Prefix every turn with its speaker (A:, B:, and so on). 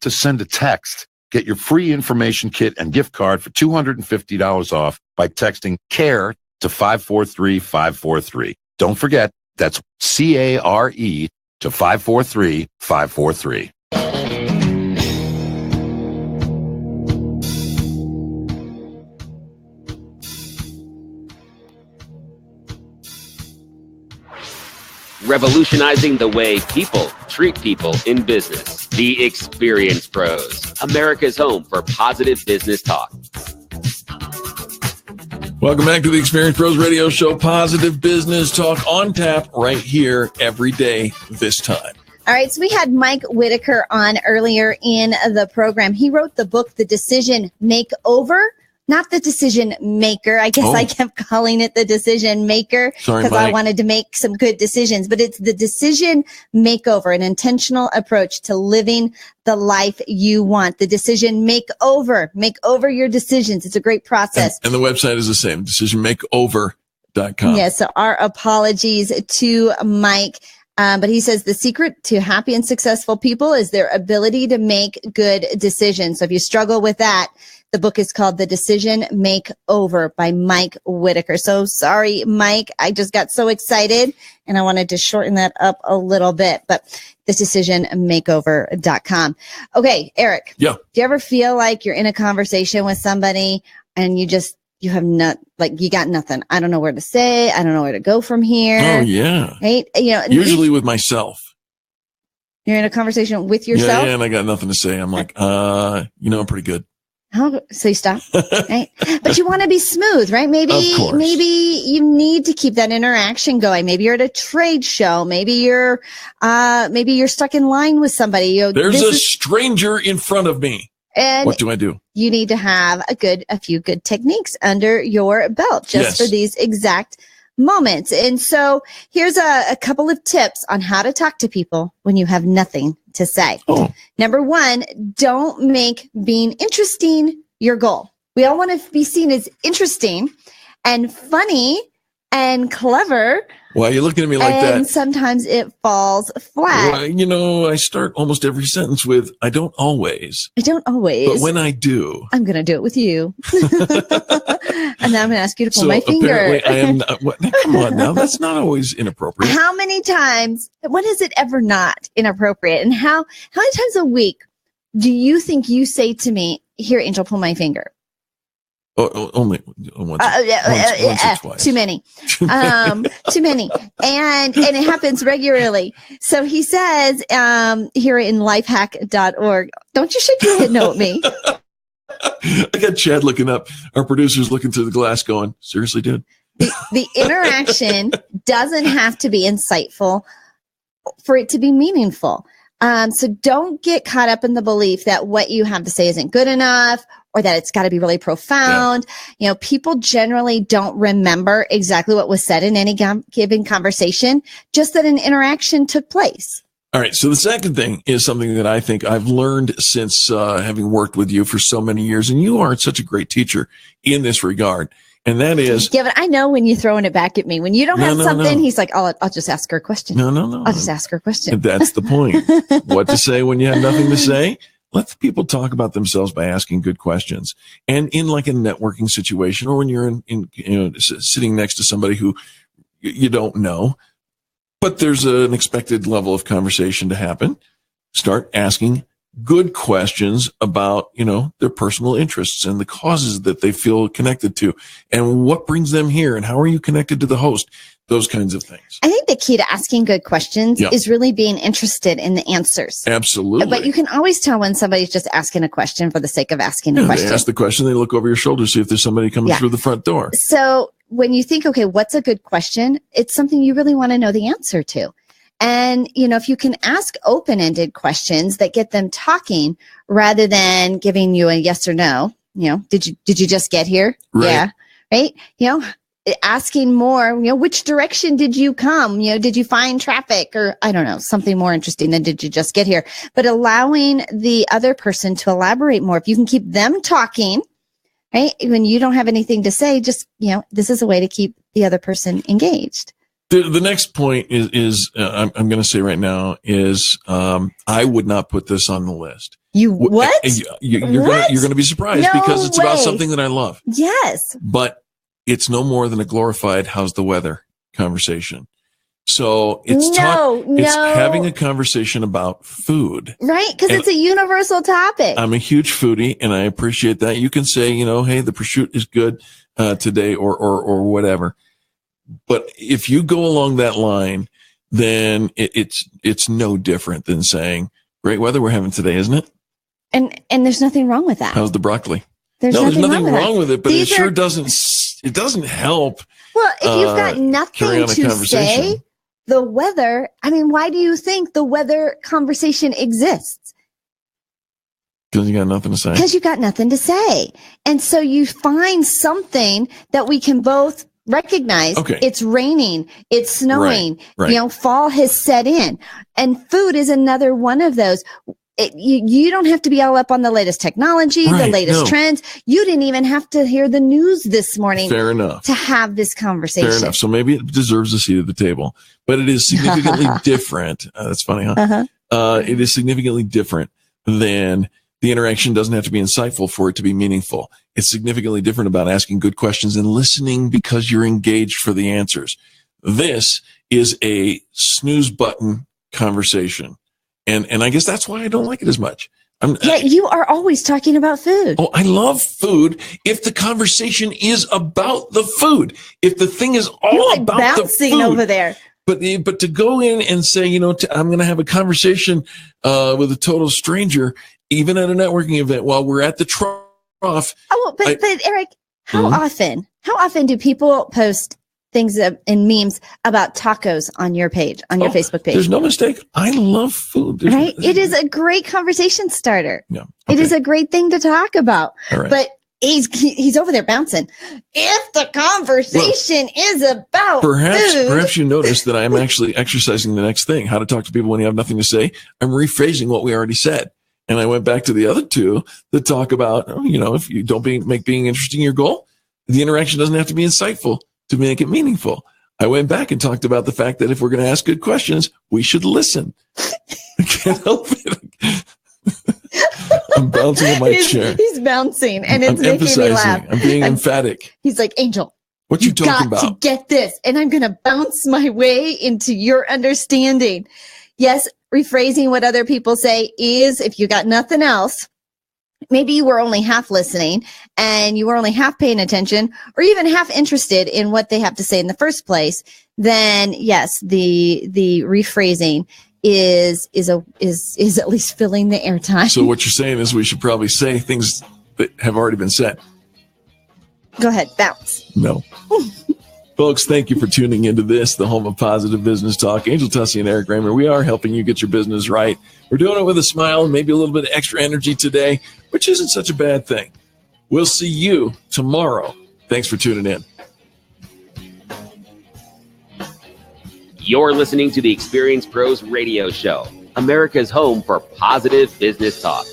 A: to send a text. Get your free information kit and gift card for $250 off by texting CARE to 543-543. Don't forget, that's CARE to 543-543.
B: Revolutionizing the way people treat people in business. The Experience Pros, America's home for positive business talk.
C: Welcome back to the Experience Pros Radio Show. Positive business talk on tap right here every day this time.
D: All right, so we had Mike Whitaker on earlier in the program. He wrote the book, The Decision Makeover. Not the decision maker. I guess I kept calling it the decision maker because I wanted to make some good decisions. But it's the decision makeover, an intentional approach to living the life you want. The decision makeover. Make over your decisions. It's a great process.
C: And the website is the same, decisionmakeover.com.
D: Yeah, so our apologies to Mike. But he says the secret to happy and successful people is their ability to make good decisions. So if you struggle with that, the book is called The Decision Makeover by Mike Whitaker. So sorry, Mike. I just got so excited and I wanted to shorten that up a little bit, but decisionmakeover.com. Okay, Eric.
C: Yeah.
D: Do you ever feel like you're in a conversation with somebody and you have you got nothing? I don't know where to say. I don't know where to go from here.
C: Oh, yeah.
D: Right?
C: Usually with myself.
D: You're in a conversation with yourself?
C: Yeah, and I got nothing to say. I'm like, I'm pretty good.
D: So you stop, right? But you want to be smooth, right? Maybe you need to keep that interaction going. Maybe you're at a trade show. Maybe you're stuck in line with somebody.
C: There's a stranger in front of me.
D: And
C: what do I do?
D: You need to have a few good techniques under your belt just for these exact moments. And so here's a couple of tips on how to talk to people when you have nothing to say. Number one, don't make being interesting your goal. We all want to be seen as interesting and funny and clever.
C: Why are you looking at me like that?
D: And sometimes it falls flat.
C: Well, I start almost every sentence with, I don't always. But when I do.
D: I'm going to do it with you. And then I'm going to ask you to pull my finger.
C: Apparently I am not. Come on now. That's not always inappropriate.
D: How many times, when is it ever not inappropriate? And how many times a week do you think you say to me, here, Angel, pull my finger?
C: Only once or twice.
D: Too many. Too many. And it happens regularly. So he says, here in lifehack.org, don't you shake your head no at me.
C: I got Chad looking up. Our producer's looking through the glass going, seriously, dude?
D: The interaction doesn't have to be insightful for it to be meaningful. So don't get caught up in the belief that what you have to say isn't good enough or that it's got to be really profound. Yeah. People generally don't remember exactly what was said in any given conversation, just that an interaction took place.
C: All right. So the second thing is something that I think I've learned since having worked with you for so many years. And you are such a great teacher in this regard. And that is,
D: I know when you're throwing it back at me. When you don't have something, he's like, I'll just ask her a question.
C: No.
D: I'll just ask her a question.
C: That's the point. What to say when you have nothing to say? Let the people talk about themselves by asking good questions. And in like a networking situation, or when you're in sitting next to somebody who you don't know, but there's an expected level of conversation to happen, start asking good questions about, their personal interests and the causes that they feel connected to and what brings them here and how are you connected to the host, those kinds of things.
D: I think the key to asking good questions is really being interested in the answers.
C: Absolutely.
D: But you can always tell when somebody's just asking a question for the sake of asking a question.
C: They ask the question, they look over your shoulder, see if there's somebody coming through the front door.
D: So when you think, okay, what's a good question? It's something you really want to know the answer to. And, if you can ask open-ended questions that get them talking rather than giving you a yes or no, did you just get here?
C: Right.
D: Yeah. Right. Asking more, which direction did you come? Did you find traffic or I don't know, something more interesting than did you just get here? But allowing the other person to elaborate more. If you can keep them talking, right? When you don't have anything to say, just, this is a way to keep the other person engaged.
C: The next point is I'm going to say right now is I would not put this on the list.
D: What?
C: You're going to be surprised because it's about something that I love.
D: Yes.
C: But it's no more than a glorified "how's the weather" conversation. So it's having a conversation about food.
D: Right, because it's a universal topic.
C: I'm a huge foodie, and I appreciate that. You can say, hey, the prosciutto is good today, or whatever. But if you go along that line, then it's no different than saying, "Great weather we're having today, isn't it?"
D: And there's nothing wrong with that.
C: How's the broccoli?
D: There's nothing
C: wrong with it, but it sure doesn't. It doesn't help.
D: Well, if you've got nothing to say, the weather. I mean, why do you think the weather conversation exists?
C: Because you got nothing to say.
D: Because you got nothing to say, and so you find something that we can both recognize.
C: Okay.
D: It's raining, it's snowing.
C: Right.
D: Fall has set in, and food is another one of those. You don't have to be all up on the latest technology, the latest trends. You didn't even have to hear the news this morning.
C: Fair enough.
D: To have this conversation.
C: Fair enough. So maybe it deserves a seat at the table, but it is significantly different. That's funny, huh?
D: Uh-huh.
C: It is significantly different than the interaction doesn't have to be insightful for it to be meaningful. It's significantly different about asking good questions and listening because you're engaged for the answers. This is a snooze button conversation. And I guess that's why I don't like it as much.
D: You are always talking about food.
C: Oh, I love food. If the conversation is about the food, if the thing is all about
D: bouncing
C: the food
D: over there.
C: But to go in and say, I'm going to have a conversation with a total stranger, even at a networking event while we're at the trough.
D: Oh, but Eric, how often do people post things in memes about tacos on your page, on your Facebook page?
C: There's no mistake. I love food.
D: Right? It is a great conversation starter.
C: Yeah. Okay.
D: It is a great thing to talk about.
C: All right.
D: But he's over there bouncing. If the conversation is about food.
C: Perhaps you noticed that I'm actually exercising the next thing, how to talk to people when you have nothing to say. I'm rephrasing what we already said. And I went back to the other two that talk about, if you don't make being interesting your goal, the interaction doesn't have to be insightful to make it meaningful. I went back and talked about the fact that if we're going to ask good questions, we should listen. I can't help it. I'm bouncing in my chair.
D: He's bouncing, and it's making me laugh.
C: I'm being emphatic.
D: He's like, Angel,
C: what you talking about?
D: Got to get this, and I'm going to bounce my way into your understanding. Yes, rephrasing what other people say is, if you got nothing else, maybe you were only half listening and you were only half paying attention or even half interested in what they have to say in the first place, then yes, the rephrasing is at least filling the airtime.
C: So what you're saying is we should probably say things that have already been said.
D: Go ahead, bounce.
C: No. Folks, thank you for tuning into this, the home of positive business talk. Angel Tussey and Eric Kramer, we are helping you get your business right. We're doing it with a smile and maybe a little bit of extra energy today, which isn't such a bad thing. We'll see you tomorrow. Thanks for tuning in.
B: You're listening to the Experience Pros Radio Show, America's home for positive business talk.